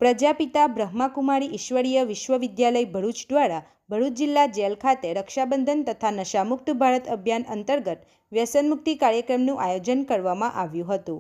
પ્રજાપિતા બ્રહ્માકુમારી ઈશ્વરીય વિશ્વવિદ્યાલય ભરૂચ દ્વારા ભરૂચ જિલ્લા જેલ ખાતે રક્ષાબંધન તથા નશામુક્ત ભારત અભિયાન અંતર્ગત વ્યસનમુક્તિ કાર્યક્રમનું આયોજન કરવામાં આવ્યું હતું.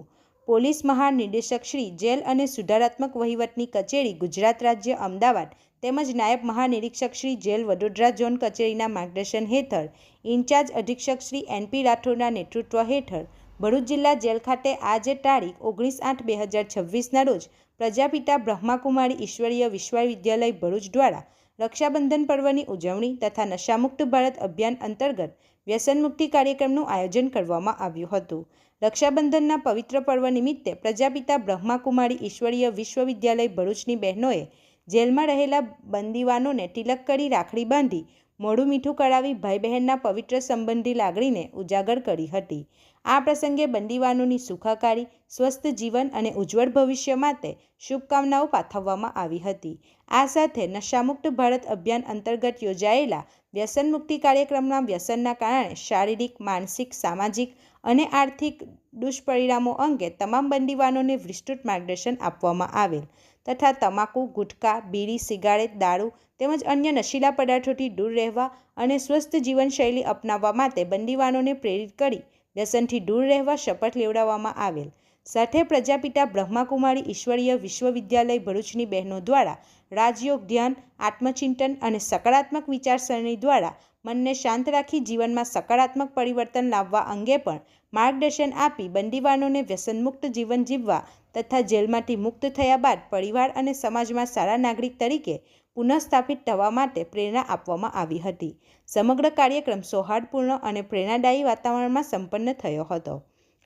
પોલીસ મહાનિર્દેશક શ્રી જેલ અને સુધારાત્મક વહીવટની કચેરી ગુજરાત રાજ્ય અમદાવાદ તેમજ નાયબ મહાનિરીક્ષક શ્રી જેલ વડોદરા ઝોન કચેરીના માર્ગદર્શન હેઠળ ઇન્ચાર્જ અધિક્ષક શ્રી NP રાઠોડના નેતૃત્વ હેઠળ ભરૂચ જિલ્લા જેલ ખાતે આજે તારીખ 19/8/2026ના રોજ પ્રજાપિતા બ્રહ્માકુમારી ઈશ્વરીય વિશ્વવિદ્યાલય ભરૂચ દ્વારા રક્ષાબંધન પર્વની ઉજવણી તથા નશામુક્ત ભારત અભિયાન અંતર્ગત વ્યસનમુક્તિ કાર્યક્રમનું આયોજન કરવામાં આવ્યું હતું. રક્ષાબંધનના પવિત્ર પર્વ નિમિત્તે પ્રજાપિતા બ્રહ્માકુમારી ઈશ્વરીય વિશ્વવિદ્યાલય ભરૂચની બહેનોએ જેલમાં રહેલા બંદીવાનોને તિલક કરી રાખડી બાંધી મોઢું મીઠું કરાવી ભાઈ બહેનના પવિત્ર સંબંધી લાગણીને ઉજાગર કરી હતી. આ પ્રસંગે બંદીવાનોની સુખાકારી, સ્વસ્થ જીવન અને ઉજ્જવળ ભવિષ્ય માટે શુભકામનાઓ પાઠવવામાં આવી હતી. આ સાથે નશામુક્ત ભારત અભિયાન અંતર્ગત યોજાયેલા વ્યસન મુક્તિ કાર્યક્રમમાં વ્યસનના કારણે શારીરિક, માનસિક, સામાજિક અને આર્થિક દુષ્પરિણામો અંગે તમામ બંદીવાનોને વિસ્તૃત માર્ગદર્શન આપવામાં આવેલ તથા તમાકુ, ગુટખા, બીડી, સિગારેટ, દારૂ તેમજ અન્ય નશીલા પદાર્થોથી દૂર રહેવા અને સ્વસ્થ જીવનશૈલી અપનાવવા માટે બંદીવાનોને પ્રેરિત કરી વ્યસનથી દૂર રહેવા શપથ લેવડાવવામાં આવેલ. સાથે પ્રજાપિતા બ્રહ્માકુમારી ઈશ્વરીય વિશ્વવિદ્યાલય ભરૂચની બહેનો દ્વારા રાજયોગ, ધ્યાન, આત્મચિંતન અને સકારાત્મક વિચારસરણી દ્વારા મનને શાંત રાખી જીવનમાં સકારાત્મક પરિવર્તન લાવવા અંગે પણ માર્ગદર્શન આપી બંદીવાનોને વ્યસનમુક્ત જીવન જીવવા તથા જેલમાંથી મુક્ત થયા બાદ પરિવાર અને સમાજમાં સારા નાગરિક તરીકે પુનઃસ્થાપિત થવા માટે પ્રેરણા આપવામાં આવી હતી. સમગ્ર કાર્યક્રમ સૌહાર્દપૂર્ણ અને પ્રેરણાદાયી વાતાવરણમાં સંપન્ન થયો હતો.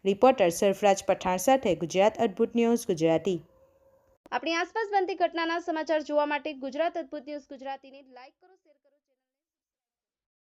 રિપોર્ટર સરફરાજ પઠાણ સાથે ગુજરાત અદ્ભુત ન્યૂઝ ગુજરાતી. આપણી આસપાસ બનતી ઘટનાના સમાચાર જોવા માટે ગુજરાત અદ્ભુત ન્યૂઝ ગુજરાતીને લાઈક કરો, શેર કરો.